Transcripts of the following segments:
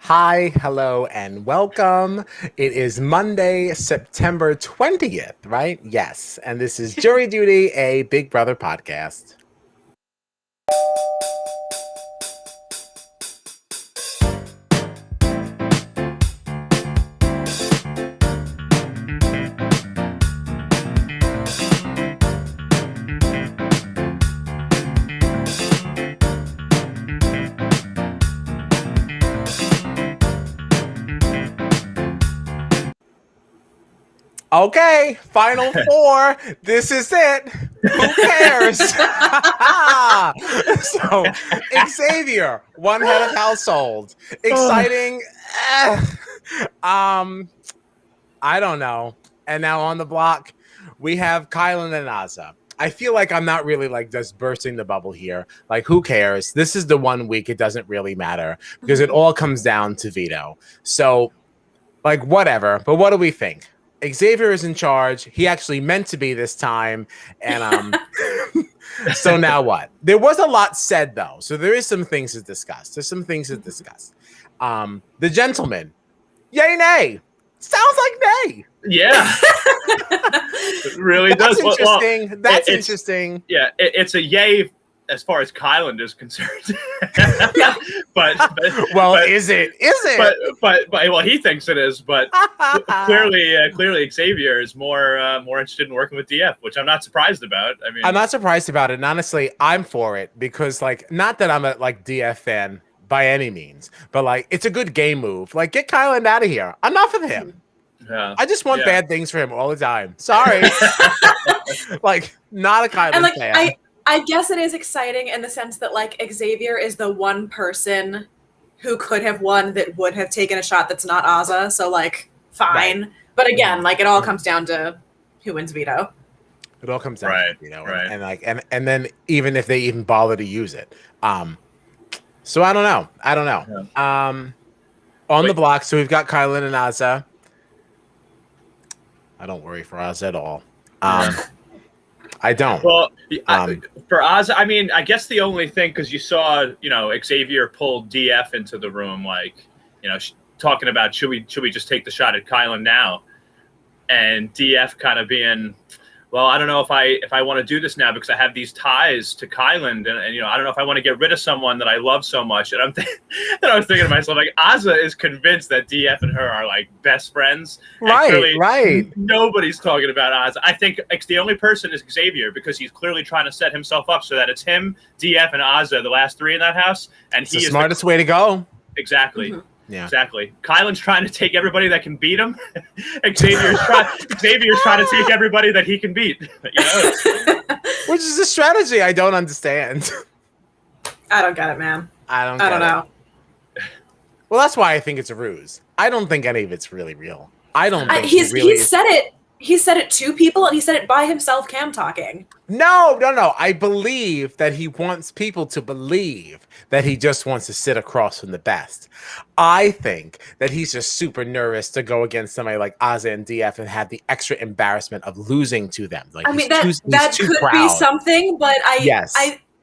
Hi, hello, and welcome. It is Monday, September 20th, right? Yes. And this is Jury Duty, a Big Brother podcast. Okay, final four. This is it. Who cares? So, Xavier, one head of household. Exciting. I don't know. And now on the block, we have Kylan and Azah. I feel like I'm not really like just bursting the bubble here. Like, who cares? This is the 1 week. It doesn't really matter because it all comes down to veto. So, like, whatever. But what do we think? Xavier is in charge. He actually meant to be this time. And so now what? There was a lot said though. So there is some things to discuss. There's some things to discuss. The gentleman, yay, nay. Sounds like nay. Yeah. It really That's does. Interesting. That's interesting. Yeah, it's a yay as far as Kylan is concerned. but is it? Is it? But well, he thinks it is. But clearly, Xavier is more interested in working with DF, which I'm not surprised about. I mean, I'm not surprised about it. And honestly, I'm for it because, like, not that I'm a like DF fan by any means, but like, it's a good game move. Like, get Kylan out of here. Enough of him. Yeah. I just want bad things for him all the time. Sorry. Like, not a Kylan fan. I guess it is exciting in the sense that, like, Xavier is the one person who could have won that would have taken a shot that's not Azah. So, like, fine. Right. But again, like, it all comes down to who wins veto. It all comes down to veto. Right. And then even if they even bother to use it. So I don't know. Yeah. On the block, so we've got Kylan and Azah. I don't worry for Azah at all. I don't. Well, for Azah, I mean, I guess the only thing, because you saw, Xavier pulled DF into the room, like, talking about should we just take the shot at Kylan now, and DF kind of being, well, I don't know if I want to do this now because I have these ties to Kylan, and I don't know if I want to get rid of someone that I love so much. And I was thinking to myself, like, Azah is convinced that DF and her are like best friends. Right. Nobody's talking about Azah. I think the only person is Xavier because he's clearly trying to set himself up so that it's him, DF, and Azah, the last three in that house, and it's the smartest way to go. Exactly. Mm-hmm. Yeah, exactly. Kylan's trying to take everybody that can beat him. Xavier's trying to take everybody that he can beat. Which is a strategy I don't understand. I don't get it, man. I don't know. Well, that's why I think it's a ruse. I don't think any of it's really real. I don't think he said it. He said it to people, and he said it by himself, cam talking. No. I believe that he wants people to believe that he just wants to sit across from the best. I think that he's just super nervous to go against somebody like Azah and DF and have the extra embarrassment of losing to them. Like, I mean, that could be something, but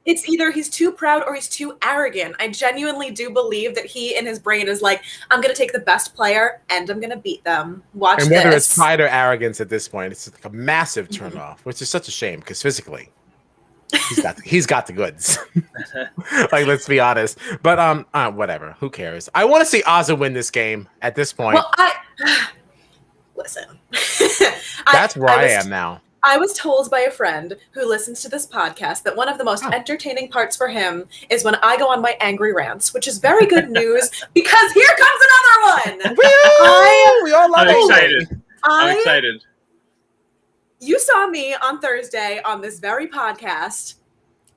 it's either he's too proud or he's too arrogant. I genuinely do believe that he in his brain is like, I'm going to take the best player and I'm going to beat them. Watch this. And whether it's pride or arrogance at this point, it's like a massive turnoff, which is such a shame because physically he's got the goods. Like, let's be honest. But whatever. Who cares? I want to see Azah win this game at this point. Well, listen. That's where I am now. I was told by a friend who listens to this podcast that one of the most entertaining parts for him is when I go on my angry rants, which is very good news because here comes another one. We all love it. I'm excited. You saw me on Thursday on this very podcast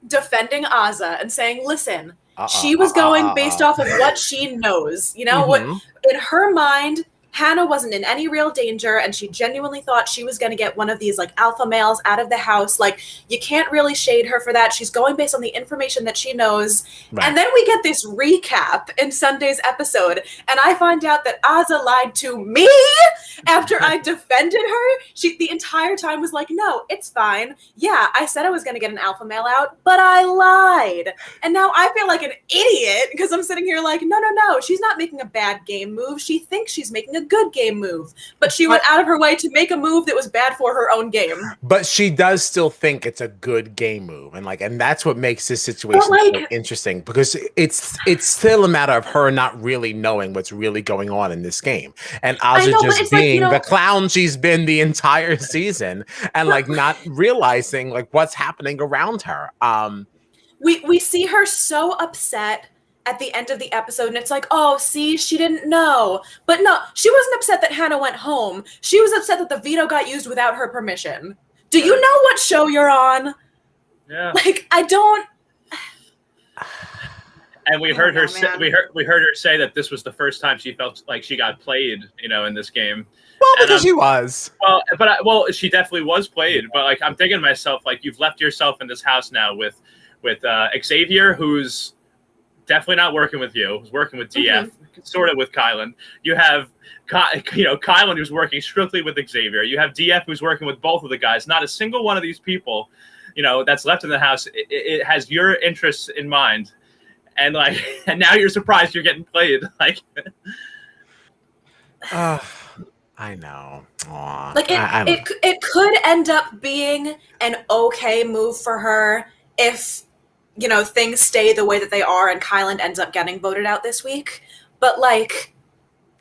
defending Azah and saying, listen, she was going based off of what she knows. What in her mind Hannah wasn't in any real danger, and she genuinely thought she was going to get one of these like alpha males out of the house. Like, you can't really shade her for that. She's going based on the information that she knows. Right. And then we get this recap in Sunday's episode, and I find out that Aza lied to me after I defended her. She the entire time was like, no, it's fine. Yeah, I said I was going to get an alpha male out, but I lied. And now I feel like an idiot because I'm sitting here like, no, she's not making a bad game move. She thinks she's making a good game move, but she went out of her way to make a move that was bad for her own game. But she does still think it's a good game move, and that's what makes this situation so interesting, because it's still a matter of her not really knowing what's really going on in this game, and Aza just being the clown she's been the entire season, and like not realizing like what's happening around her. We see her so upset at the end of the episode, and it's like, oh, see, she didn't know. But no, she wasn't upset that Hannah went home. She was upset that the veto got used without her permission. Do you know what show you're on? Yeah. Like, I don't. And we heard her say that this was the first time she felt like she got played, in this game. Well, because she was. Well, she definitely was played. But like, I'm thinking to myself, like, you've left yourself in this house now with Xavier, who's definitely not working with you. Who's working with DF, sort of with Kylan. You have, Kylan, who's working strictly with Xavier. You have DF, who's working with both of the guys. Not a single one of these people, that's left in the house. It has your interests in mind, and like, and now you're surprised you're getting played. Like, I know. Aww. Like it could end up being an okay move for her if things stay the way that they are and Kylan ends up getting voted out this week. But like,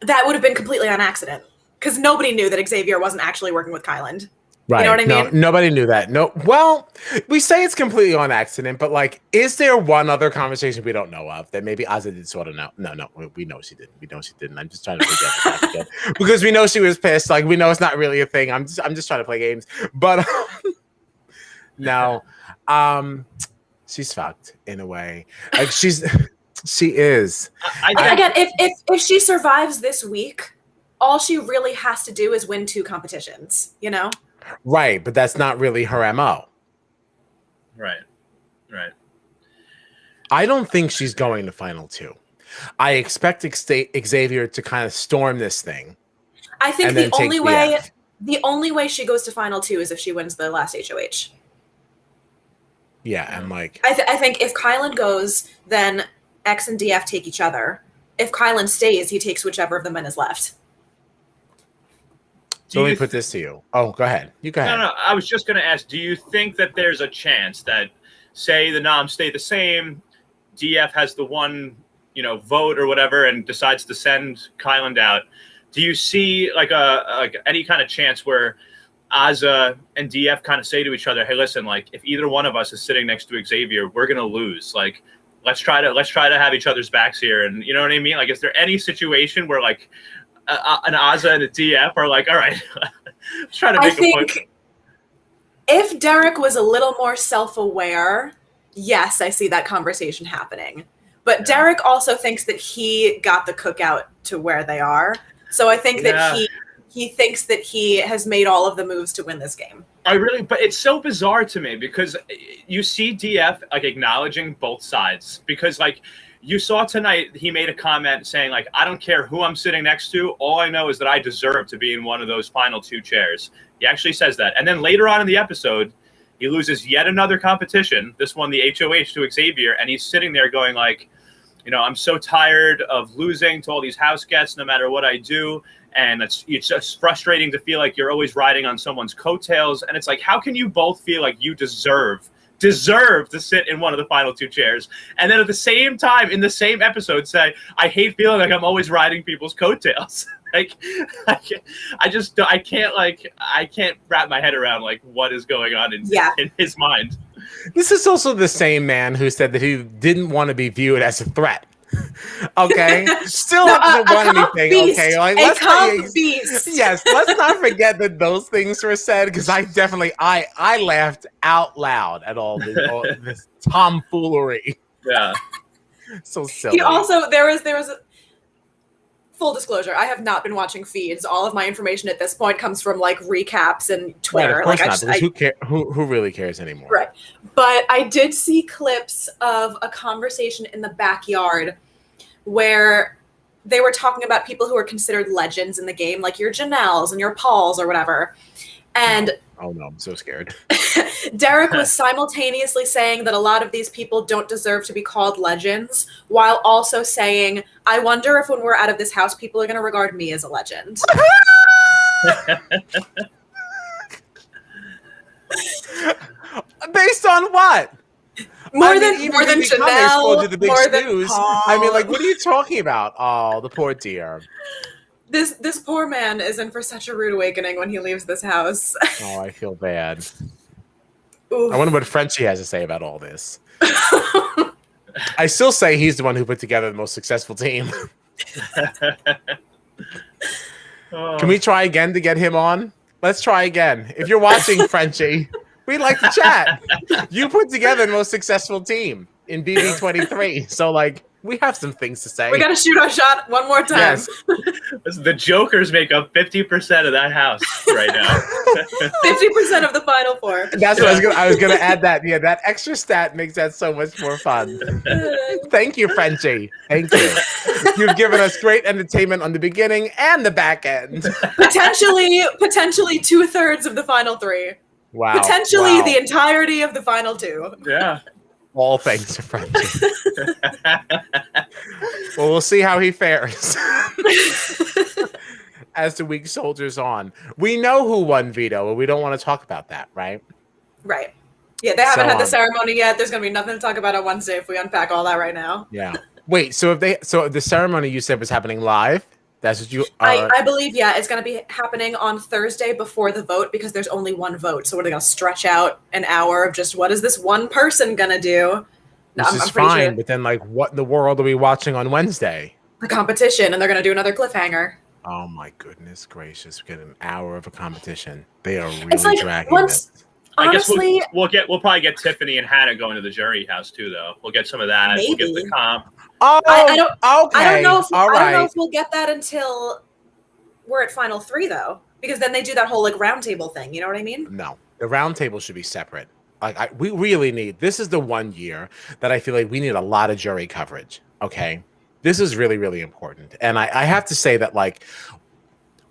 that would have been completely on accident because nobody knew that Xavier wasn't actually working with Kylan. Right. You know what I mean? No, nobody knew that. No. Well, we say it's completely on accident, but like, is there one other conversation we don't know of that maybe Aza did sort of know? No, we know she didn't. We know she didn't. I'm just trying to forget that again because we know she was pissed. Like, we know it's not really a thing. I'm just trying to play games, but no. She's fucked in a way. Like she is. Again, if she survives this week, all she really has to do is win 2 competitions, Right, but that's not really her MO. Right. I don't think she's going to final 2. I expect Xavier to kind of storm this thing. I think the only way she goes to final 2 is if she wins the last HOH. Yeah, and like I think if Kylan goes, then X and DF take each other. If Kylan stays, he takes whichever of the men is left. So let me put this to you. Oh, go ahead. You go ahead. No, I was just going to ask, do you think that there's a chance that, say, the noms stay the same, DF has the one, vote or whatever and decides to send Kylan out? Do you see like any kind of chance where Aza and DF kind of say to each other, hey, listen, like, if either one of us is sitting next to Xavier, we're going to lose. Like, let's try to have each other's backs here. And you know what I mean? Like, is there any situation where like an Aza and a DF are like, all right, let's try to make a point? If Derek was a little more self-aware, yes, I see that conversation happening. But yeah. Derek also thinks that he got the cookout to where they are. So I think that he thinks that he has made all of the moves to win this game. But it's so bizarre to me because you see DF like acknowledging both sides, because like you saw tonight, he made a comment saying like, I don't care who I'm sitting next to. All I know is that I deserve to be in one of those final 2 chairs. He actually says that. And then later on in the episode, he loses yet another competition. This one, the HOH to Xavier. And he's sitting there going like, I'm so tired of losing to all these house guests, no matter what I do. And it's just frustrating to feel like you're always riding on someone's coattails. And it's like, how can you both feel like you deserve to sit in one of the final 2 chairs, and then at the same time in the same episode say, I hate feeling like I'm always riding people's coattails? Like, I can't wrap my head around like what is going on in his mind. This is also the same man who said that he didn't want to be viewed as a threat. Okay, still doesn't want anything. Beast. Okay, like let's not forget that those things were said, because I definitely I laughed out loud at all this tomfoolery. Yeah, so silly. He also there was full disclosure, I have not been watching feeds. All of my information at this point comes from like recaps and Twitter. Right, of course like, not, because who really cares anymore? Right. But I did see clips of a conversation in the backyard where they were talking about people who are considered legends in the game, like your Janelles and your Pauls or whatever. And oh no, I'm so scared. Derek was simultaneously saying that a lot of these people don't deserve to be called legends, while also saying, I wonder if when we're out of this house, people are going to regard me as a legend. Based on what? More than Chanel, to the big more than snooze. Paul. I mean, like, what are you talking about? Oh, the poor dear. This poor man is in for such a rude awakening when he leaves this house. Oh, I feel bad. Oof. I wonder what Frenchie has to say about all this. I still say he's the one who put together the most successful team. Can we try again to get him on? Let's try again. If you're watching, Frenchie, we'd like to chat. You put together the most successful team in BB23. So, like, we have some things to say. We got to shoot our shot one more time. Yes. The Jokers make up 50% of that house right now. 50% of the final four. That's what I was gonna add that. Yeah, that extra stat makes that so much more fun. Thank you, Frenchie. Thank you. You've given us great entertainment on the beginning and the back end. Potentially 2/3 of the final three. Wow. Potentially wow. the entirety of the final two. Yeah. All thanks to Frenchie. Well, we'll see how he fares as the week soldiers on. We know who won veto, but we don't want to talk about that, right? Right. Yeah, they haven't had the ceremony yet. There's going to be nothing to talk about on Wednesday if we unpack all that right now. Yeah. Wait, so the ceremony you said was happening live? That's what you I believe, yeah, it's going to be happening on Thursday before the vote because there's only one vote. So what are they going to stretch out an hour of just what is this one person going to do? No, This is fine, but then, like, what in the world are we watching on Wednesday? The competition, and they're going to do another cliffhanger. Oh my goodness gracious! We get an hour of a competition. They are really It's like dragging once. this. Honestly, I guess we'll probably get Tiffany and Hannah going to the jury house too, though. We'll get some of that. Maybe. We'll get the comp. Oh, I don't. okay. I don't know if All I don't know right. if we'll get that until we're at final three, though, because then they do that whole like roundtable thing. You know what I mean? No, the round table should be separate. Like, we really need. This is the one year that I feel like we need a lot of jury coverage. Okay, this is really, really important, and I have to say that, like,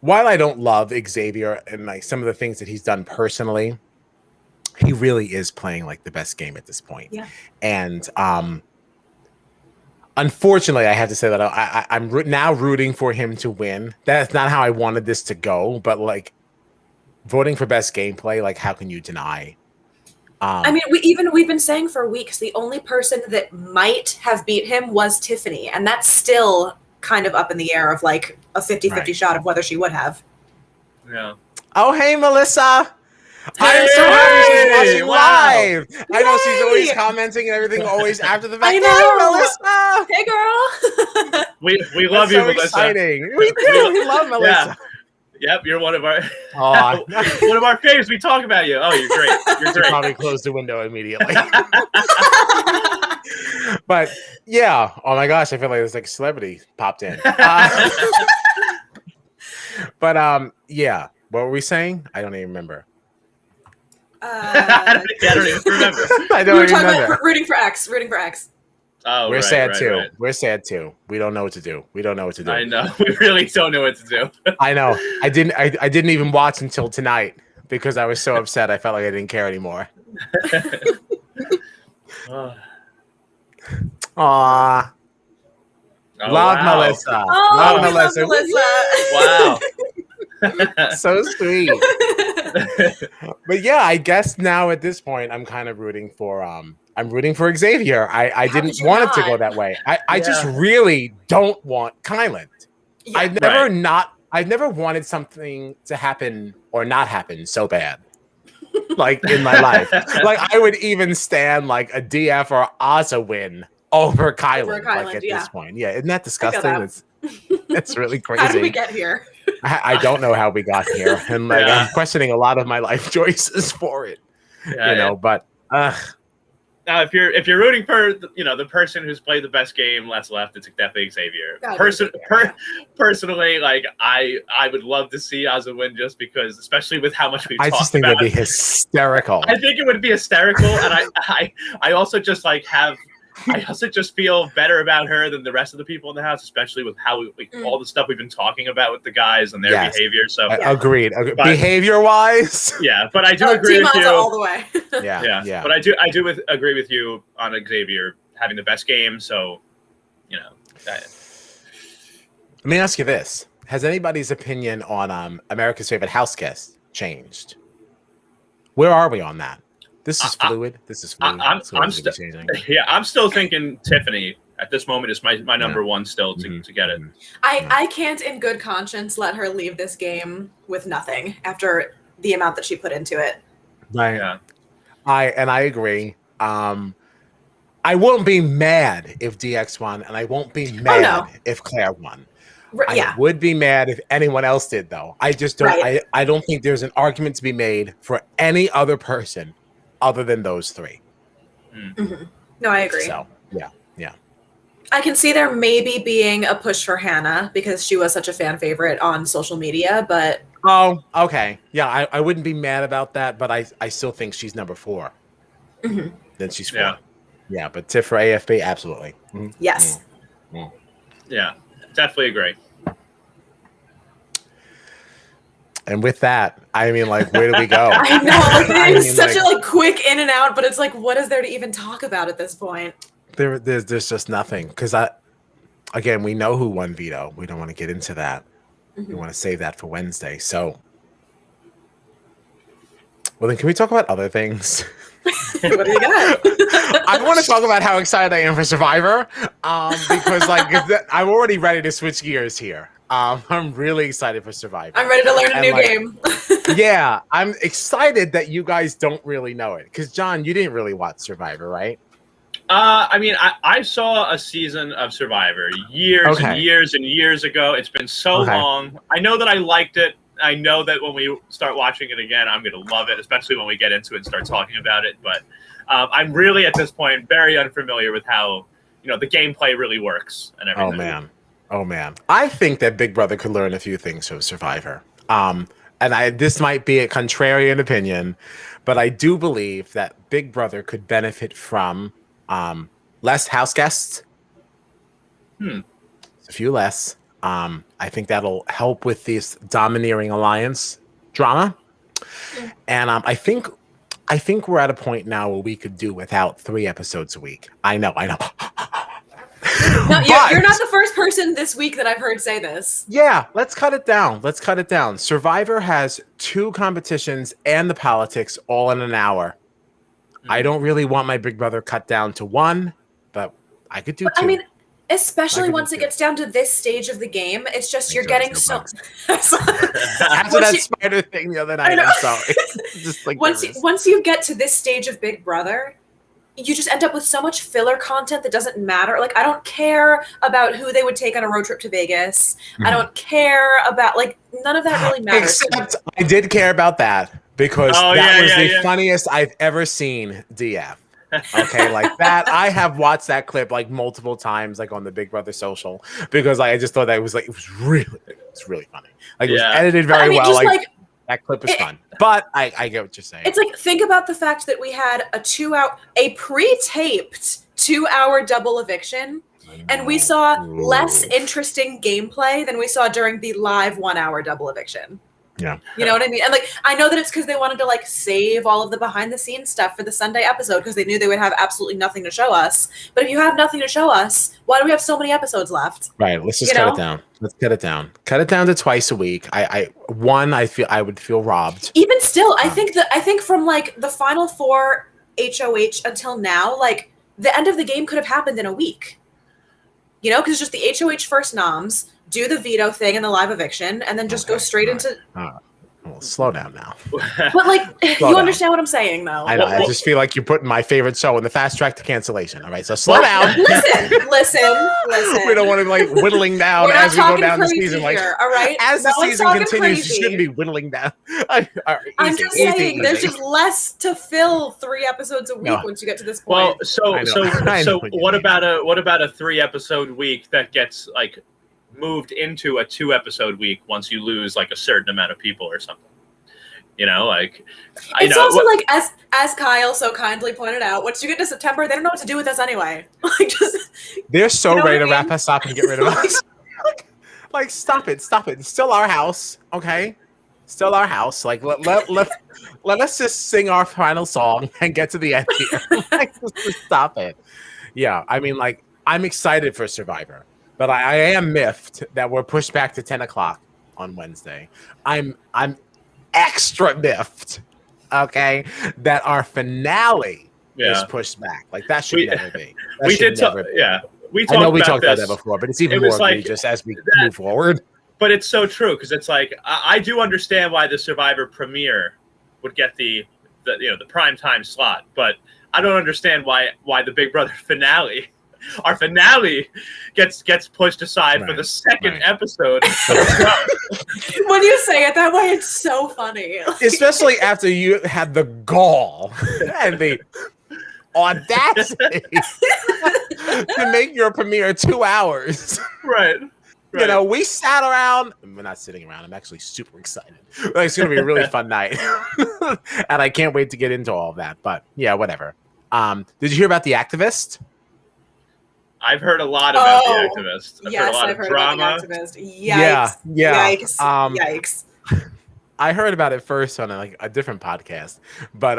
while I don't love Xavier and like some of the things that he's done personally, he really is playing like the best game at this point. Yeah. And unfortunately, I have to say that I'm now rooting for him to win. That's not how I wanted this to go, but like voting for best gameplay, like how can you deny? I mean, we've been saying for weeks the only person that might have beat him was Tiffany, and that's still kind of up in the air of like a 50-50 shot of whether she would have. Yeah. Oh, hey, Melissa. I am so happy she's watching live. I know she's always commenting and everything, always after the fact. I know. Hey, Melissa. Hey, girl. We love you, so Melissa. Exciting. We do. We love Melissa. Yep, you're one of our Oh, one of our faves. We talk about you. Oh, you're great. You're should great. probably close the window immediately. But yeah, oh my gosh, I feel like there's like a celebrity popped in. But yeah, what were we saying? I don't even remember. I don't even remember. I We don't were even talking remember. about rooting for X. Oh, We're right, sad right, too. right. We're sad too. We don't know what to do. We don't know what to do. I know. We really don't know what to do. I know. I didn't even watch until tonight because I was so upset. I felt like I didn't care anymore. Aw. Oh, Love wow. Melissa. Oh, Love we love Melissa. Wow. So sweet. But yeah, I guess now at this point I'm kind of rooting for Xavier. I How didn't did you want it to not? go that way. I just really don't want Kylan. Yeah. I've never wanted something to happen or not happen so bad. Like in my life. Like I would even stand like a DF or Ozza win over Kylan, like at this point. Yeah, isn't that disgusting? It's really crazy. How did we get here? I don't know how we got here, and like I'm questioning a lot of my life choices for it. Yeah, you know, but Now, if you're rooting for the person who's played the best game that's left, it's definitely Xavier. Personally, like I would love to see Ozzy win just because, especially with how much we've talked about. I just think that'd be hysterical. I think it would be hysterical, and I also just feel better about her than the rest of the people in the house, especially with how all the stuff we've been talking about with the guys and their behavior. So agreed. Behavior wise, yeah. But I do agree with you all the way. yeah. But I do agree with you on Xavier having the best game. So, let me ask you this: has anybody's opinion on America's Favorite House Guest changed? Where are we on that? This is fluid. I'm still thinking Tiffany at this moment is my number one still to get it. I can't in good conscience let her leave this game with nothing after the amount that she put into it. Right. Yeah. I agree. I won't be mad if DX won, and I won't be mad if Claire won. I would be mad if anyone else did, though. I just don't. Right. I don't think there's an argument to be made for any other person other than those three. Mm-hmm. No, I agree. So, yeah. I can see there maybe being a push for Hannah because she was such a fan favorite on social media, but... Oh, okay. Yeah, I wouldn't be mad about that, but I still think she's number 4. Mm-hmm. Then she's 4. Yeah, but Tiff for AFB, absolutely. Mm-hmm. Yes. Mm-hmm. Yeah, definitely agree. And with that, I mean, like, where do we go? I know, it's such a quick in and out, but it's like, what is there to even talk about at this point? There's just nothing. Because again, we know who won veto. We don't want to get into that. Mm-hmm. We want to save that for Wednesday. So, well, then can we talk about other things? What do you got? I want to talk about how excited I am for Survivor, because I'm already ready to switch gears here. I'm really excited for Survivor. I'm ready to learn a new game. Yeah, I'm excited that you guys don't really know it. Because, John, you didn't really watch Survivor, right? I mean, I saw a season of Survivor years and years and years ago. It's been so long. I know that I liked it. I know that when we start watching it again, I'm going to love it, especially when we get into it and start talking about it. But I'm really, at this point, very unfamiliar with how, the gameplay really works and everything. Oh, man. I think that Big Brother could learn a few things from Survivor. And this might be a contrarian opinion, but I do believe that Big Brother could benefit from less house guests. A few less. I think that'll help with this domineering alliance drama. And I think we're at a point now where we could do without 3 episodes a week. I know. No, you're not the first person this week that I've heard say this. Yeah, let's cut it down. Survivor has 2 competitions and the politics all in an hour. I don't really want my Big Brother cut down to 1, but I could do 2. I mean, especially once it gets down to this stage of the game, it's just you're getting so. After that spider thing the other night, I'm sorry. Just like once you get to this stage of Big Brother, you just end up with so much filler content that doesn't matter. Like, I don't care about who they would take on a road trip to Vegas. I don't care about, none of that really matters. Except I did care about that because that was the funniest I've ever seen DF. Okay, like that. I have watched that clip multiple times, on the Big Brother social, because I just thought that it was really funny. It was edited very well. That clip was fun. But I get what you're saying. It's think about the fact that we had a pre-taped 2-hour double eviction, and we saw less interesting gameplay than we saw during the live 1-hour double eviction. Yeah. You know what I mean? And I know that it's because they wanted to save all of the behind the scenes stuff for the Sunday episode because they knew they would have absolutely nothing to show us. But if you have nothing to show us, why do we have so many episodes left? Right. Let's just cut it down. Let's cut it down. Cut it down to twice a week. I would feel robbed. Even still, I think from the final 4 HOH until now, the end of the game could have happened in a week. Because it's just the HOH first noms, do the veto thing and the live eviction, and then just go straight into. Well, slow down now. But like, Slow you down. understand what I'm saying, though. I know. I Well, just feel like you're putting my favorite show in the fast track to cancellation. All right, so slow down. Listen. We don't want to like whittling down We're not as we go talking down the crazy season. Like, here, all right? as the No one's season talking continues, crazy. you shouldn't be whittling down. All right, I'm easy, just easy, saying, there's easy. just less to fill 3 episodes a week No. once you get to this well, point. so I know. so I know so what you what mean. about a 3-episode week that gets like moved into a 2-episode week once you lose like a certain amount of people or something? You know, like It's also like as Kyle so kindly pointed out, once you get to September, they don't know what to do with us anyway. Like, just They're so You know ready what to I wrap mean? us up and get rid of us. Like, stop it. It's still our house, okay? Still our house. Like, let us just sing our final song and get to the end here. Like, just stop it. Yeah, I mean, like, I'm excited for Survivor, but I am miffed that we're pushed back to 10 o'clock on Wednesday. I'm extra miffed, okay, that our finale is pushed back. Like, that should never be. That we should did never be. we I know we about talked about this. that before, but it's even It more was like egregious as we move forward. But it's so true because it's like I do understand why the Survivor premiere would get the prime time slot, but I don't understand why the Big Brother finale, our finale, gets pushed aside for the second episode. when you say it that way, it's so funny. Especially after you had the gall and the audacity to make your premiere 2 hours. Right. You know, we sat around. We're not sitting around. I'm actually super excited. Like, it's going to be a really fun night. And I can't wait to get into all of that. But yeah, whatever. Did you hear about the activist? I've heard a lot about the activist. I've heard drama. about the activist. Yeah. Yikes. Um, Yikes. I heard about it first on a different podcast, but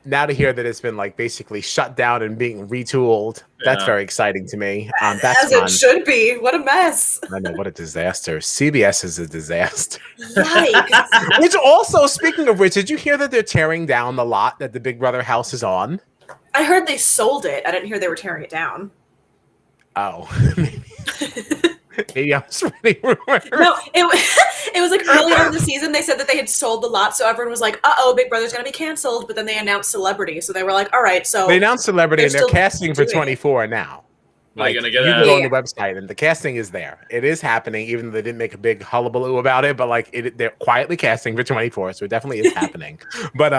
now to hear that it's been like basically shut down and being retooled, that's very exciting to me. That's As fun. it should be. What a mess. I know, what a disaster. CBS is a disaster. Yikes. Which also, speaking of which, did you hear that they're tearing down the lot that the Big Brother house is on? I heard they sold it. I didn't hear they were tearing it down. Oh, maybe I was reading rumors. No, it was like earlier in the season. They said that they had sold the lot, so everyone was like, "Uh-oh, Big Brother's gonna be canceled." But then they announced Celebrity, so they were like, "All right." So they announced Celebrity and they're still casting for doing it. 24 now. Like, You gonna get can go on the website and the casting is there. It is happening, even though they didn't make a big hullabaloo about it. But like, they're quietly casting for 24, so it definitely is happening. But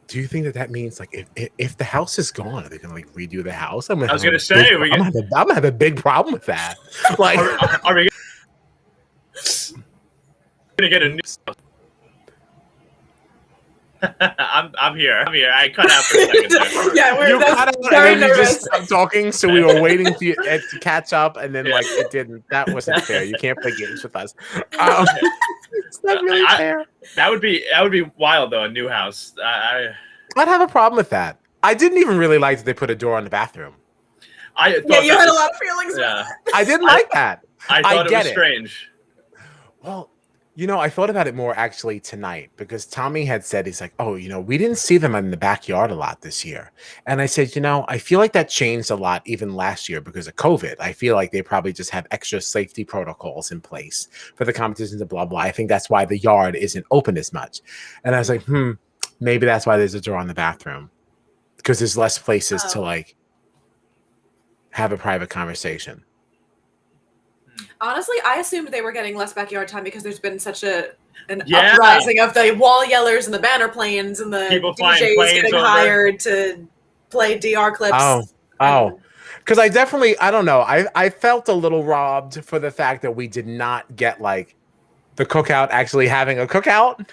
do you think that means like if the house is gone, are they gonna like redo the house? I was gonna say I'm gonna have a big problem with that. Like, are we gonna get a new? I'm here. I cut out for a second there. Yeah, you cut out very and then you nervous. just stopped talking, so we were waiting for you to catch up, and then like it didn't. That wasn't fair. You can't play games with us. It's not really fair. That would be wild though. A new house. I'd have a problem with that. I didn't even really like that they put a door on the bathroom. I thought you had a lot of feelings. Yeah, I didn't like that. I thought it was strange. Well, I thought about it more actually tonight because Tommy had said, he's like, oh, we didn't see them in the backyard a lot this year. And I said, I feel like that changed a lot even last year because of COVID. I feel like they probably just have extra safety protocols in place for the competitions and blah, blah. I think that's why the yard isn't open as much. And I was like, maybe that's why there's a door on the bathroom because there's less places to like have a private conversation. Honestly, I assumed they were getting less backyard time because there's been such an uprising of the wall yellers and the banner planes and the people flying DJs planes getting over. hired to play DR clips. Oh. Because I don't know. I felt a little robbed for the fact that we did not get like the cookout actually having a cookout.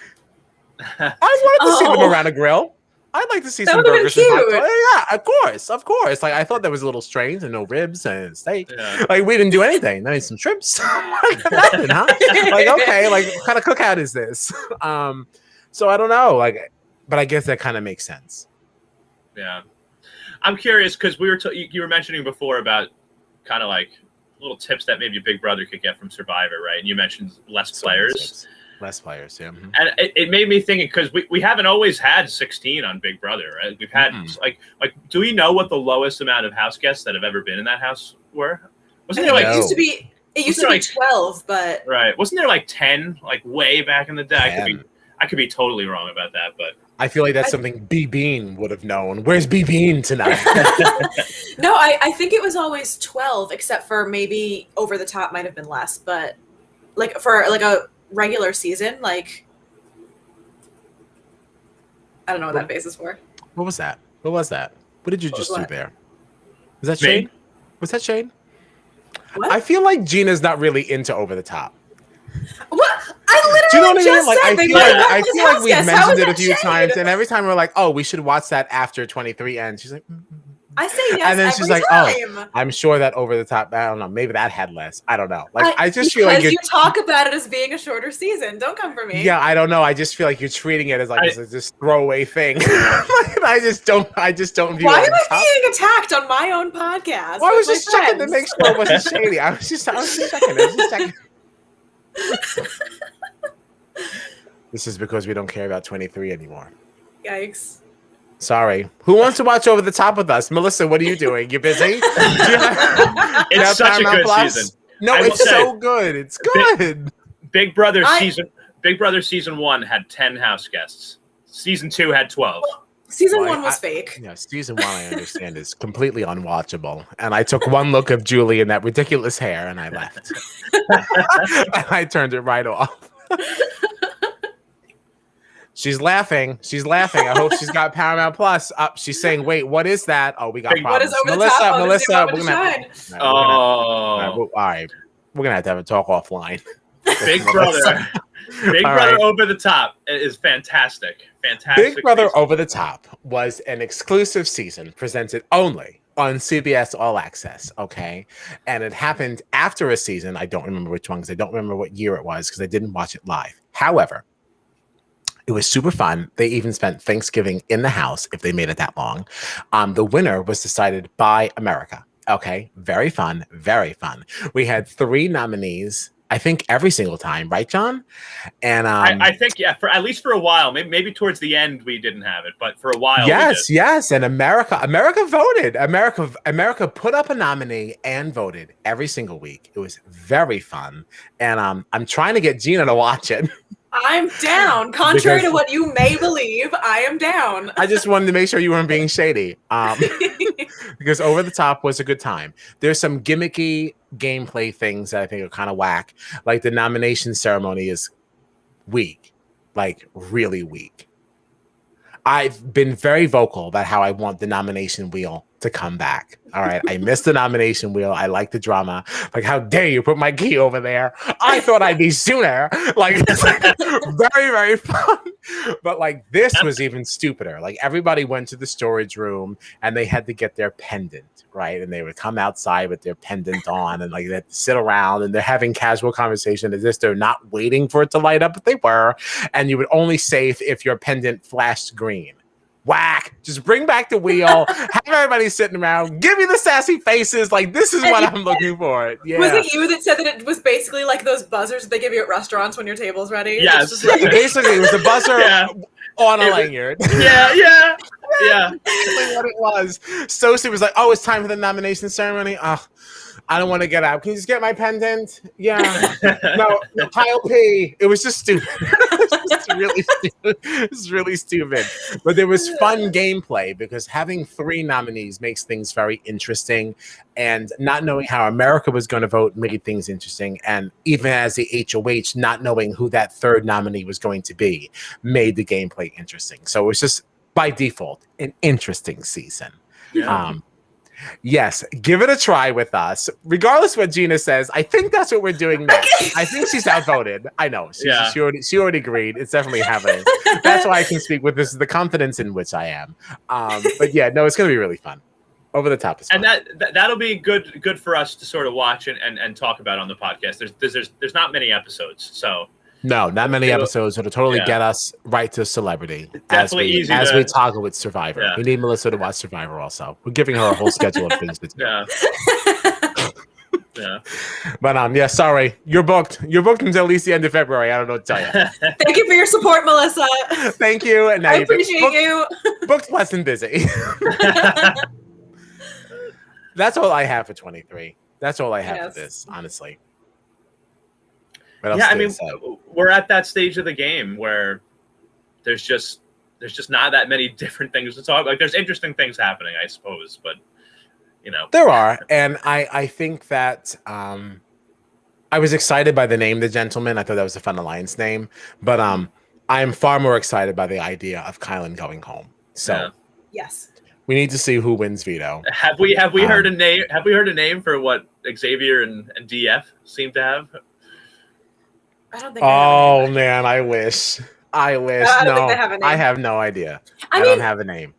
I wanted to see them around a grill. I'd like to see some burgers and hot dogs. Yeah, of course. Like I thought that was a little strange and no ribs and steak. Yeah. Like we didn't do anything. I mean, some shrimps. Nothing, huh? Like okay, like what kind of cookout is this? So I don't know. Like, but I guess that kind of makes sense. Yeah, I'm curious because you were mentioning before about kind of like little tips that maybe Big Brother could get from Survivor, right? And you mentioned less players. Less players, yeah. Mm-hmm. And it made me think because we haven't always had 16 on Big Brother, right? We've had like do we know what the lowest amount of house guests that have ever been in that house were? Wasn't it like it It used to be 12, but right. Wasn't there like 10, like way back in the day? I could be totally wrong about that, but I feel like that's something B Bean would have known. Where's B Bean tonight? No, I think it was always 12, except for maybe Over the Top might have been less, but like for like a regular season, like I don't know what that face is for. What was that? What was that? What did you just do there? Was that Me? Shane? Was that Shane? What? I feel like Gina's not really into Over the Top. What? I Do you know literally what I mean? just Like said I feel like we've mentioned it a few times, shade? and every time we're like, "Oh, we should watch that after 23 ends." She's like, I say yes, and then every she's like, time. "Oh, I'm sure that Over the Top." I don't know. Maybe that had less. I don't know. Like I just feel like you talk about it as being a shorter season. Don't come for me. Yeah, I don't know. I just feel like you're treating it as like this throwaway thing. I just don't view. Why am I being attacked on my own podcast? Well, I was just checking to make sure it wasn't shady. I was just checking. This is because we don't care about 23 anymore. Yikes. Sorry. Who wants to watch Over the Top with us? Melissa, what are you doing? You busy? It's such a good season. No, it's so good. It's good. Big Brother season 1 had 10 house guests. Season 2 had 12. Season 1 was fake. Yeah, season 1, I understand, is completely unwatchable. And I took one look of Julie in that ridiculous hair, and I left. And I turned it right off. She's laughing. I hope she's got Paramount Plus up. She's saying, "Wait, what is that?" Oh, we got problems. Melissa, we're gonna. All right, we're gonna have to have a talk offline. Big Brother, Brother Over the Top is fantastic. Big Brother Over the Top was an exclusive season presented only on CBS All Access, okay? And it happened after a season. I don't remember which one because I don't remember what year it was because I didn't watch it live. However, it was super fun. They even spent Thanksgiving in the house if they made it that long. The winner was decided by America. Okay, very fun, very fun. We had 3 nominees, I think every single time, right, John? And I think for at least for a while, maybe towards the end we didn't have it, but for a while, yes. And America voted. America put up a nominee and voted every single week. It was very fun, and I'm trying to get Gina to watch it. I'm down. Contrary to what you may believe, I am down. I just wanted to make sure you weren't being shady. Because Over the Top was a good time. There's some gimmicky gameplay things that I think are kind of whack. Like the nomination ceremony is weak. Like really weak. I've been very vocal about how I want the nomination wheel to come back. All right. I missed the nomination wheel. I like the drama. Like, how dare you put my key over there? I thought I'd be sooner. Like, it's like very, very fun. But like this was even stupider. Like everybody went to the storage room and they had to get their pendant, right? And they would come outside with their pendant on and like they had to sit around and they're having casual conversation as if they're not waiting for it to light up, but they were. And you would only save if your pendant flashed green. Whack! Just bring back the wheel. Have everybody sitting around. Give me the sassy faces. Like this is what I'm looking for. Yeah. Was it you that said that it was basically like those buzzers that they give you at restaurants when your table's ready? Yes. Basically, it was a buzzer on a lanyard. Yeah. Basically what it was. Sosie was like, "Oh, it's time for the nomination ceremony." I don't want to get out. Can you just get my pendant? Yeah. No, Kyle P. It was just stupid. It's really stupid. But there was fun gameplay because having 3 nominees makes things very interesting. And not knowing how America was going to vote made things interesting. And even as the HOH, not knowing who that 3rd nominee was going to be made the gameplay interesting. So it was just, by default, an interesting season. Yeah. Yes, give it a try with us. Regardless what Gina says, I think that's what we're doing next. I think she's outvoted. I know. She already agreed. It's definitely happening. That's why I can speak with this, the confidence in which I am. But yeah, no, it's going to be really fun. Over the Top is fun. And that'll be good for us to sort of watch and talk about on the podcast. There's not many episodes, so. No, not many episodes that'll totally get us right to celebrity. Definitely easy as we toggle with Survivor. Yeah. We need Melissa to watch Survivor also. We're giving her a whole schedule of things to do. Yeah. But sorry. You're booked. You're booked until at least the end of February. I don't know what to tell you. Thank you for your support, Melissa. Thank you. And now I appreciate you. Booked, less than busy. That's all I have for 23. That's all I have for this, honestly. What else Yeah, I did it mean, say? we're at that stage of the game where there's just not that many different things to talk. Like, there's interesting things happening, I suppose, but There are, and I think that I was excited by the name, The Gentleman. I thought that was a fun alliance name, but I am far more excited by the idea of Kylan going home. So Yeah. Yes. we need to see who wins veto. Have we heard a name? Have we heard a name for what Xavier and DF seem to have? I don't think. They have a name. Man, I wish. I don't no, think they have a name. I have no idea. I mean, don't have a name.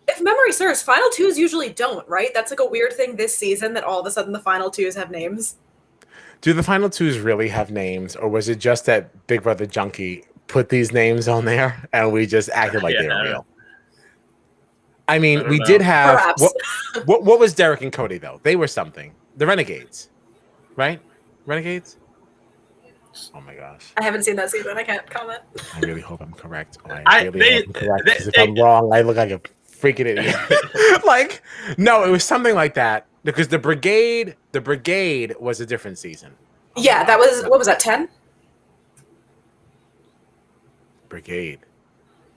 If memory serves, final twos usually don't, right? That's like a weird thing this season that all of a sudden the final twos have names. Do the final twos really have names, or was it just that Big Brother Junkie put these names on there and we just acted like they were real? I mean, we did have what was Derek and Cody though? They were something. The Renegades, right? Renegades. Oh my gosh! I haven't seen that season. I can't comment. I really hope I'm correct. I really hope I'm correct. Because if I'm wrong, I look like a freaking idiot. Like, no, it was something like that. Because the brigade was a different season. Yeah, that was what was that? 10? Brigade.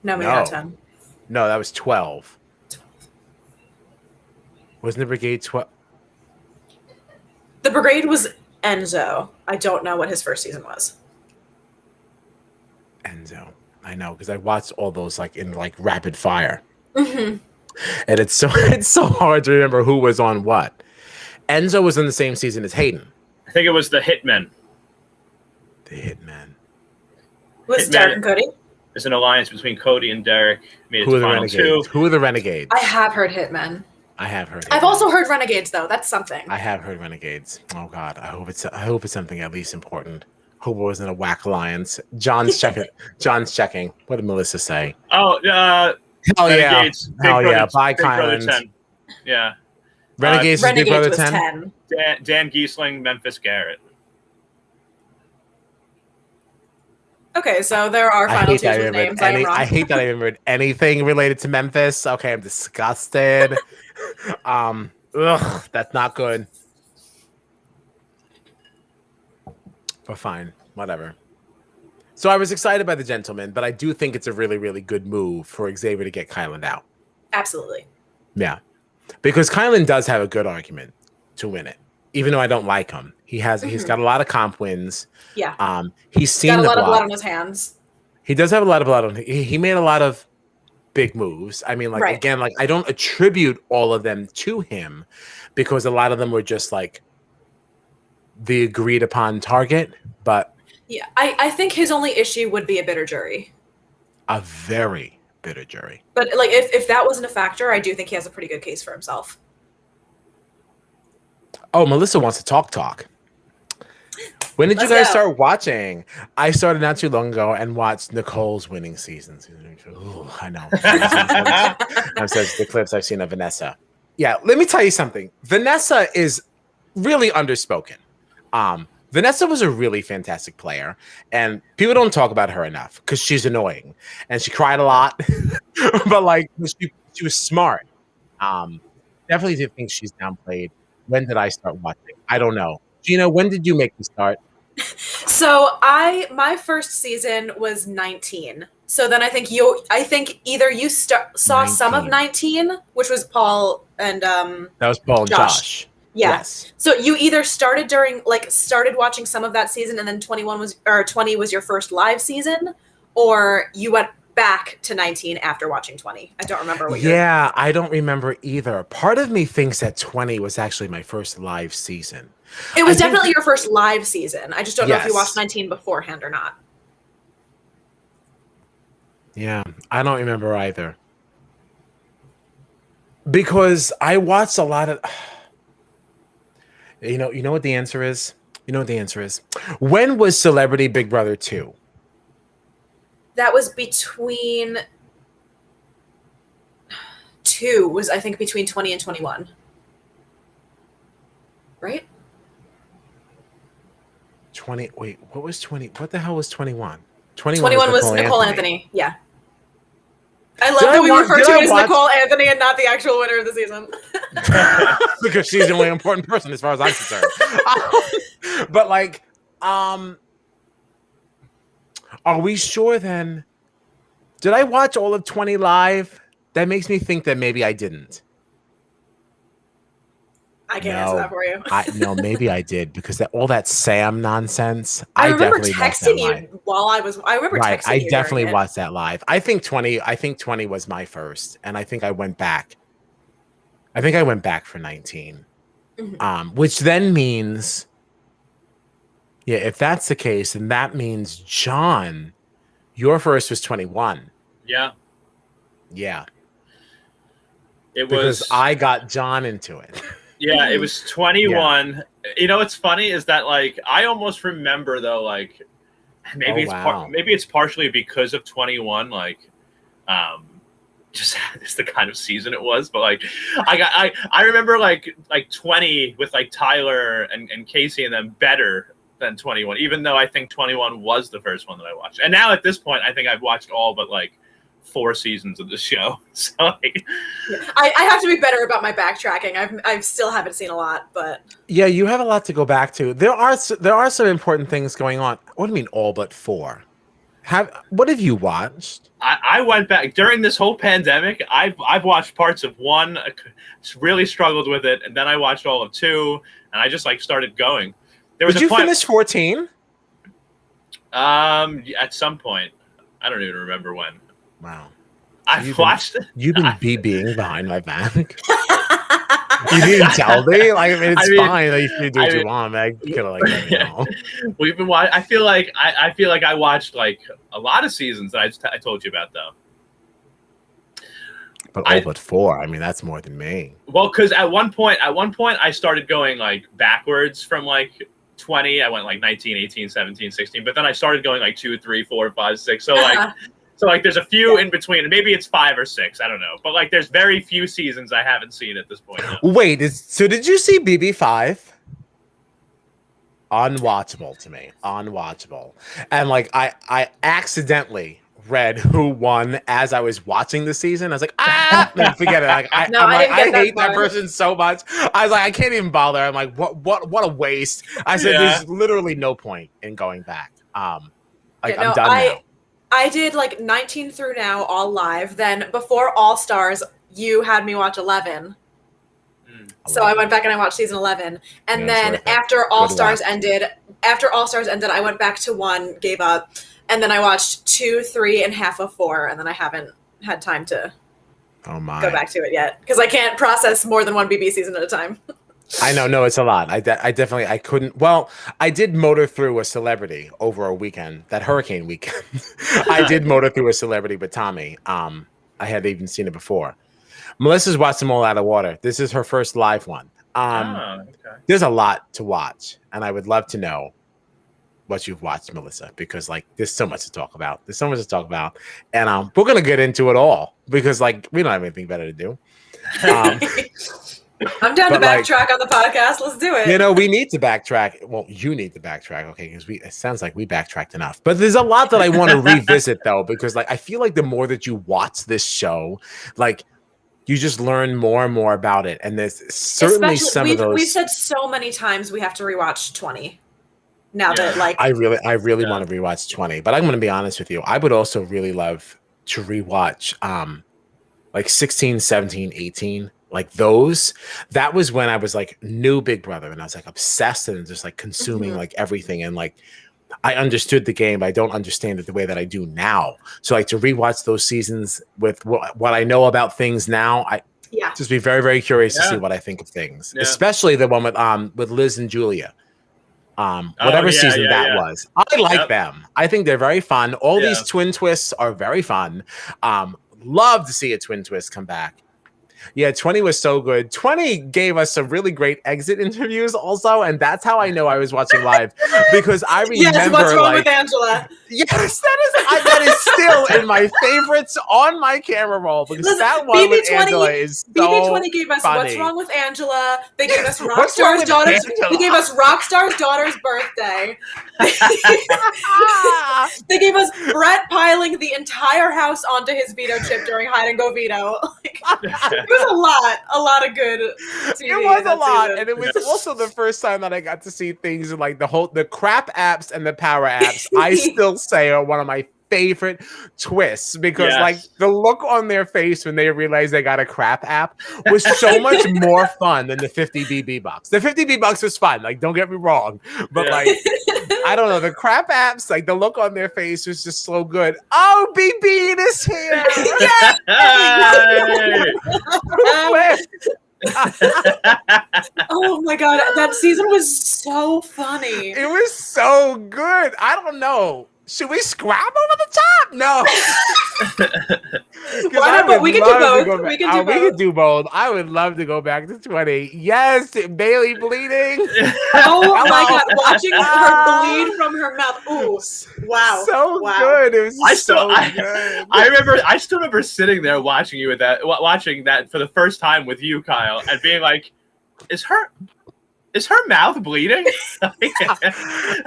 No, maybe not 10. No, that was 12. Wasn't the brigade 12? The brigade was Enzo. I don't know what his first season was. Enzo. I know, because I watched all those like in like rapid fire. Mm-hmm. And it's so hard to remember who was on what. Enzo was in the same season as Hayden. I think it was the Hitmen. The Hitmen. Was Derek and Cody? It's an alliance between Cody and Derek. Made it Who are to the final Renegades? two. Who are the Renegades? I have heard Hitmen. I have heard. I've also heard Renegades though. That's something. I have heard Renegades. Oh God, I hope it's something at least important. Hope it wasn't a whack alliance. John's checking. John's checking. What did Melissa say? Oh, hell Renegades, yeah! Hell yeah! Bye, Big Brother Kylan. 10. Yeah. Renegades is Big Brother 10. Dan Giesling, Memphis Garrett. Okay, so there are final twos with names. I hate that I remembered anything related to Memphis. Okay, I'm disgusted. That's not good. But fine, whatever. So I was excited by the Gentleman, but I do think it's a really, really good move for Xavier to get Kylan out. Absolutely. Yeah, because Kylan does have a good argument to win it, even though I don't like him. He's got a lot of comp wins. Yeah. He's seen got a lot of blood on his hands. He does have a lot of blood on. He made a lot of big moves. I mean, like again, like I don't attribute all of them to him because a lot of them were just like the agreed upon target. But yeah, I think his only issue would be a bitter jury. A very bitter jury. But like if that wasn't a factor, I do think he has a pretty good case for himself. Oh, Melissa wants to talk. When did you guys start watching? I started not too long ago and watched Nicole's winning season. Ooh, I know. I've said the clips I've seen of Vanessa. Yeah, let me tell you something. Vanessa is really underspoken. Vanessa was a really fantastic player, and people don't talk about her enough because she's annoying and she cried a lot, but like she was smart. Definitely didn't think she's downplayed. When did I start watching? I don't know. Gina, when did you make me start? So my first season was 19. So then I think either you saw 19. Some of 19, which was Paul and that was Paul and Josh. Yeah. Yes. So you either started watching some of that season and then 20 was your first live season, or you went back to 19 after watching 20. I don't remember what Yeah, I don't remember either. Part of me thinks that 20 was actually my first live season. It was definitely your first live season. I just don't know if you watched 19 beforehand or not. Yeah, I don't remember either. Because I watched a lot of You know what the answer is? You know what the answer is? When was Celebrity Big Brother 2? That was between 2 was I think between 20 and 21. Right? 20. Wait, what was 20? What the hell was 21? 21 was Nicole Anthony. Yeah. I love that we refer to it as Nicole Anthony and not the actual winner of the season. Because she's the only important person as far as I'm concerned. But like, Are we sure then? Did I watch all of 20 live? That makes me think that maybe I didn't. I can't answer that for you. No, maybe I did because all that Sam nonsense. I remember definitely watched that texting live. you while I remember Right, texting I you. definitely during it. watched that live. I think 20 was my first, and I think I went back. I think I went back for 19. Which then means, yeah, if that's the case, then that means John, your first was 21. Yeah. Yeah. It because was I got John into it. Yeah, it was 21. Yeah. You know what's funny is that like I almost remember though, like maybe maybe it's partially because of 21, like just it's the kind of season it was, but like I remember like 20 with like Tyler and Casey and them better than 21, even though I think 21 was the first one that I watched. And now at this point I think I've watched all but like 4 seasons of the show. So like, I have to be better about my backtracking. I still haven't seen a lot, but yeah, you have a lot to go back to. There are some important things going on. What do you mean all but 4? What have you watched? I went back during this whole pandemic. I've watched parts of 1, really struggled with it, and then I watched all of 2, and I just like started going. Did you finish 14? At some point, I don't even remember when. Wow. I've watched it. You've been being behind my back. You didn't tell me. Like, I mean, it's fine. Like, you can do what you want. Man. I could have like let me know. We've been watching. I feel like I watched like a lot of seasons that I told you about though. But all but 4. I mean, that's more than me. Well, because at one point I started going like backwards from like 20. I went like 19, 18, 17, 16. But then I started going like 2, 3, 4, 5, 6. So like. So, like, there's a few in between. Maybe it's 5 or 6. I don't know. But, like, there's very few seasons I haven't seen at this point. Wait, so did you see BB5? Unwatchable to me. Unwatchable. And, like, I accidentally read who won as I was watching the season. I was like, no, forget it. Like, I hate that person so much. I was like, I can't even bother. I'm like, what a waste. I said, there's literally no point in going back. I'm done now. I did like 19 through now, all live. Then before All Stars, you had me watch 11. So I went back and I watched season 11. And then after All Stars ended, I went back to 1, gave up. And then I watched 2, 3, and half of 4. And then I haven't had time to go back to it yet. Because I can't process more than 1 BB season at a time. I know, no, it's a lot. I definitely, I couldn't. Well, I did motor through a celebrity over a weekend, that hurricane weekend. I did motor through a celebrity with Tommy. I had even seen it before. Melissa's watched them all out of water. This is her first live one. There's a lot to watch, and I would love to know what you've watched, Melissa, because like there's so much to talk about. And we're gonna get into it all because like we don't have anything better to do. I'm down to backtrack on the podcast. Let's do it. You know, we need to backtrack. Well, you need to backtrack, okay? Because it sounds like we backtracked enough. But there's a lot that I want to revisit, though, because like I feel like the more that you watch this show, like you just learn more and more about it. And there's certainly some of those. We've said so many times we have to rewatch 20. Now that like I really want to rewatch 20. But I'm going to be honest with you. I would also really love to rewatch like 16, 17, 18. Like those, that was when I was like new Big Brother and I was like obsessed and just like consuming like everything. And like, I understood the game. But I don't understand it the way that I do now. So like to rewatch those seasons with what I know about things now, just be very, very curious to see what I think of things, especially the one with Liz and Julia. Whatever season that was. I like them. I think they're very fun. All these twin twists are very fun. Love to see a twin twist come back. Yeah, 20 was so good. 20 gave us some really great exit interviews also, and that's how I know I was watching live because I remember what's wrong with Angela? Yes, that is still in my favorites on my camera roll because Listen, that one with BB20 Angela is so BB20 gave us funny. What's Wrong with Angela. They gave us What's Wrong Rockstar's with daughter's. Angela? They gave us Rockstar's daughter's birthday. They gave us Brett piling the entire house onto his veto chip during hide and go veto. Like, it was a lot of good TV. It was a that lot, season. and it was also the first time that I got to see things like the crap apps and the power apps. I still say are one of my favorite twists because like the look on their face when they realized they got a crap app was so much more fun than the 50 BB bucks. The 50 BB bucks was fun, like don't get me wrong, but like I don't know, the crap apps, like the look on their face was just so good. Oh, BB is here. Oh my god, that season was so funny. It was so good. I don't know. Should we scrap over the top? No. Why not? But we can do both. We can do both. I would love to go back to 20. Yes, Bailey bleeding. Oh my god, watching her bleed from her mouth. Ooh, wow. So good. It was good. I still remember sitting there watching that for the first time with you, Kyle, and being like, is her mouth bleeding? And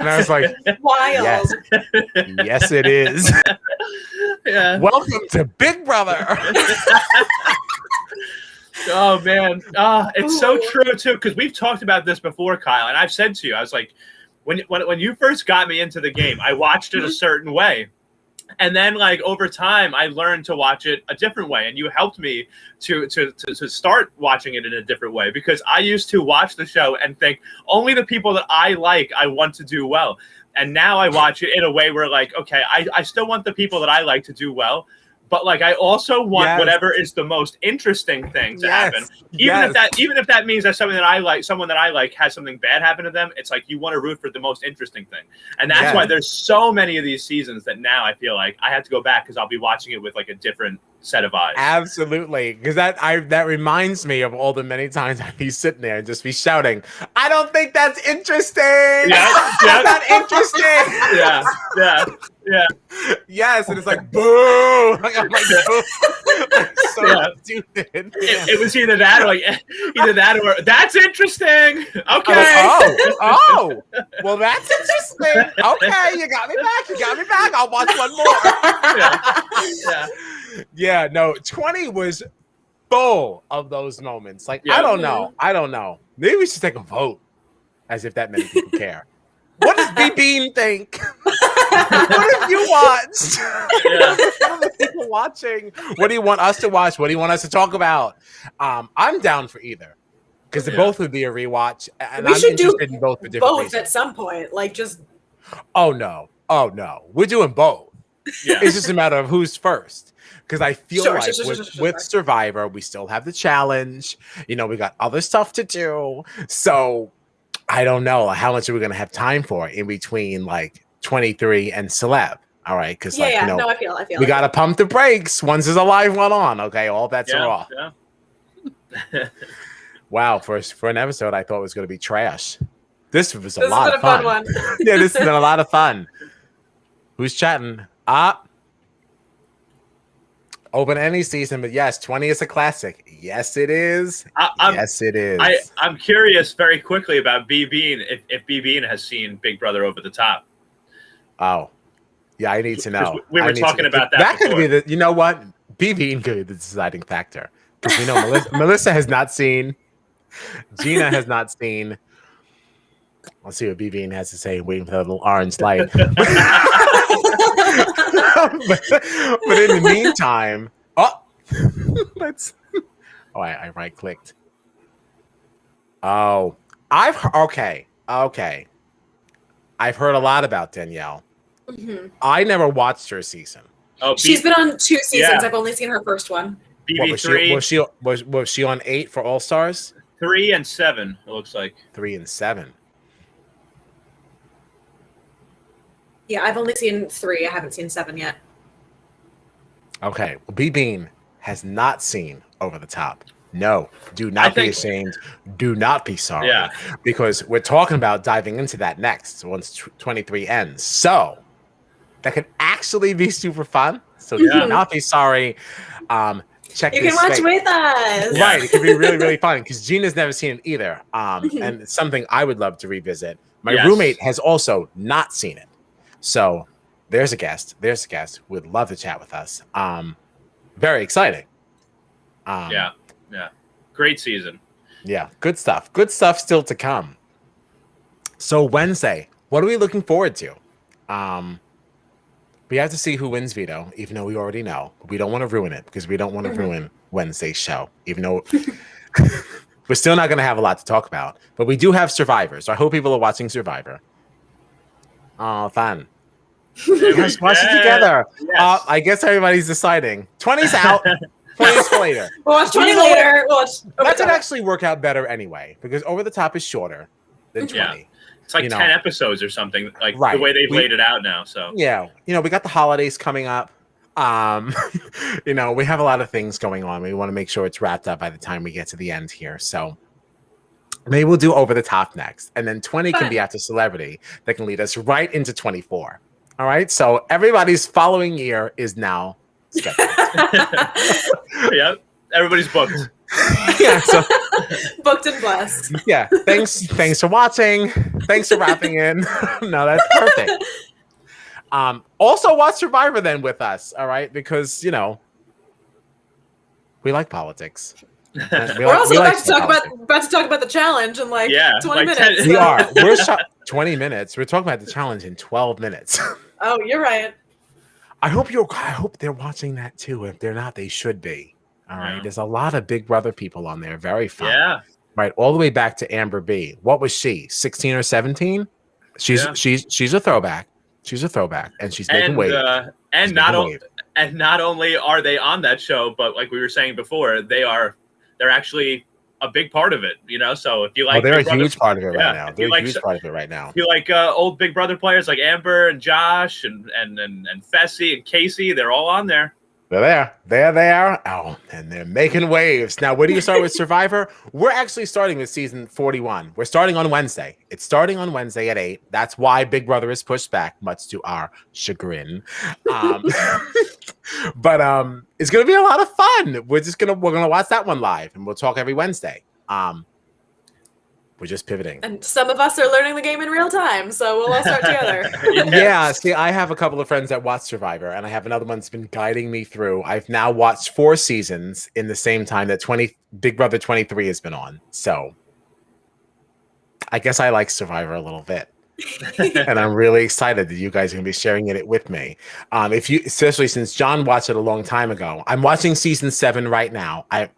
I was like, wild. Yes, it is. Yeah. Welcome to Big Brother. Oh man, it's so true too. Because we've talked about this before, Kyle, and I've said to you, I was like, when you first got me into the game, I watched it a certain way. And then, like, over time, I learned to watch it a different way, and you helped me to start watching it in a different way, because I used to watch the show and think only the people that I like, I want to do well. And now I watch it in a way where, like, okay, I still want the people that I like to do well, but like I also want whatever is the most interesting thing to happen. Even if that means that someone that I like has something bad happen to them, it's like you want to root for the most interesting thing. And that's why there's so many of these seasons that now I feel like I have to go back because I'll be watching it with like a different set of eyes. Absolutely, because that reminds me of all the many times I'd be sitting there and just be shouting, "I don't think that's interesting. That's not interesting." Yeah. Yes, and it's like boo. Like, I'm like, I'm so stupid. It was either that or that's interesting. Okay. Oh, well, that's interesting. Okay, you got me back. I'll watch one more. Yeah, no, 20 was full of those moments. Like, I don't know. Maybe we should take a vote, as if that many people care. What does B Bean think? What have you watched? What are the people watching? What do you want us to watch? What do you want us to talk about? I'm down for either, because both would be a rewatch, and I'm interested in both for different reasons. At some point, like just. Oh no, we're doing both. Yeah. It's just a matter of who's first. Because I feel with Survivor, we still have the challenge. You know, we got other stuff to do. So I don't know how much are we going to have time for in between like 23 and Celeb. All right. Because I feel we got to pump the brakes. Once there's a live one on. Okay. All bets are off. Yeah. Wow. For an episode, I thought it was going to be trash. This was a lot of fun. One. Yeah, this has been a lot of fun. Who's chatting? Open any season, but yes, 20 is a classic. Yes, it is. Yes, it is. I'm curious very quickly about B Bean, if B Bean has seen Big Brother Over the Top. Oh, yeah, I need to know. We were talking about that. That could be you know what? B Bean could be the deciding factor. Because we know Melissa has not seen, Gina has not seen. Let's see what B Bean has to say, waiting for the little orange light. but in the meantime, I right clicked. Oh, okay. I've heard a lot about Danielle. Mm-hmm. I never watched her season. Oh, she's been on 2 seasons. Yeah. I've only seen her first one. BB3. Was she on 8 for All Stars? 3 and 7. It looks like 3 and 7. Yeah, I've only seen 3. I haven't seen 7 yet. Okay. Well, B Bean has not seen Over the Top. No, do not be ashamed. Do not be sorry. Yeah. Because we're talking about diving into that next once 23 ends. So that could actually be super fun. So Yeah. do not be sorry. Check You this can watch space. with us. Right, it could be really, really fun because Gina's never seen it either. And it's something I would love to revisit. My Yes. roommate has also not seen it. So there's a guest. There's a guest who would love to chat with us. Very exciting. Yeah. Great season. Yeah, good stuff. Good stuff still to come. So Wednesday, what are we looking forward to? We have to see who wins veto, even though we already know. We don't want to ruin it because we don't want to ruin Wednesday's show, even though we're still not going to have a lot to talk about. But we do have Survivor, so I hope people are watching Survivor. Oh, fun. Let's watch it together. Yes. I guess everybody's deciding. 20's out. 20's for later. We'll watch 20 You know later. We'll watch That could Overtime. actually work out better anyway, because Over the Top is shorter than 20. Yeah. It's like 10 episodes or something, like Right. the way they've laid it out now. So Yeah, we got the holidays coming up. We have a lot of things going on. We want to make sure it's wrapped up by the time we get to the end here. So maybe we'll do Over the Top next, and then 20 can be after Celebrity. That can lead us right into 24. All right, so everybody's following year is now scheduled. yeah, everybody's booked. Yeah, so Booked and blessed. yeah, thanks for watching. Thanks for wrapping in. No, that's perfect. Also watch Survivor then with us, all right? Because we like politics. We're also about to talk about the challenge in 20 minutes. We are. We're 20 minutes. We're talking about the challenge in 12 minutes. Oh, you're right. I hope they're watching that too. If they're not, they should be. All right. There's a lot of Big Brother people on there. Very fun. Yeah. Right. All the way back to Amber B. What was she? 16 or 17? She's a throwback. She's a throwback, and she's making waves. And not only are they on that show, but like we were saying before, they're actually a big part of it. So if you like, they're Big Brother, huge part of it right now. They're a like, huge part of it right now. If you like old Big Brother players like Amber and Josh and Fessy and Casey, they're all on there. They're there. Oh, and they're making waves. Now, where do you start with Survivor? We're actually starting with season 41. We're starting on Wednesday. It's starting on Wednesday at 8. That's why Big Brother is pushed back, much to our chagrin. But it's gonna be a lot of fun. We're gonna watch that one live, and we'll talk every Wednesday. We're just pivoting. And some of us are learning the game in real time, so we'll all start together. Yeah, see, I have a couple of friends that watch Survivor, and I have another one that's been guiding me through. I've now watched 4 seasons in the same time that Big Brother 23 has been on. So I guess I like Survivor a little bit. And I'm really excited that you guys are going to be sharing it with me. Especially since John watched it a long time ago. I'm watching season 7 right now. I'm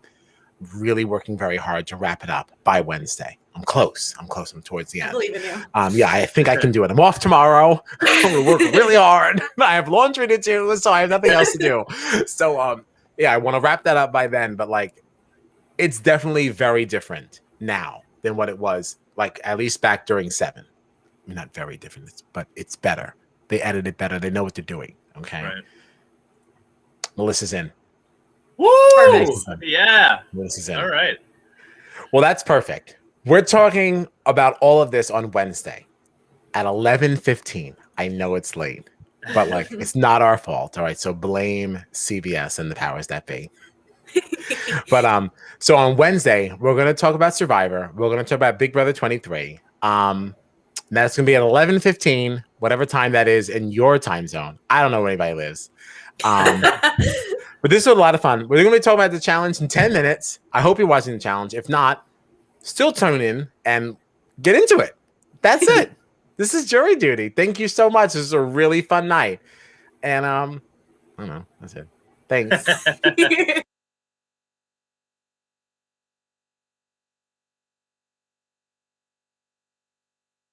really working very hard to wrap it up by Wednesday. I'm close. I'm towards the end. I believe in you. Yeah, I think I can do it. I'm off tomorrow. I'm going to work really hard. I have laundry to do, so I have nothing else to do. So, yeah, I want to wrap that up by then. But, it's definitely very different now than what it was, at least back during 7. I mean, not very different, but it's better. They edit it better. They know what they're doing. Okay. Right. Melissa's in. Woo! Perfect. Yeah. Melissa's in. All right. Well, that's perfect. We're talking about all of this on Wednesday at 11:15. I know it's late, but it's not our fault. All right. So blame CBS and the powers that be. But so on Wednesday, we're going to talk about Survivor. We're going to talk about Big Brother 23. That's going to be at 11:15, whatever time that is in your time zone. I don't know where anybody lives. But this is a lot of fun. We're going to be talking about the challenge in 10 minutes. I hope you're watching the challenge. If not, still tune in and get into it. That's it. This is jury duty. Thank you so much. This is a really fun night. And I don't know. That's it. Thanks.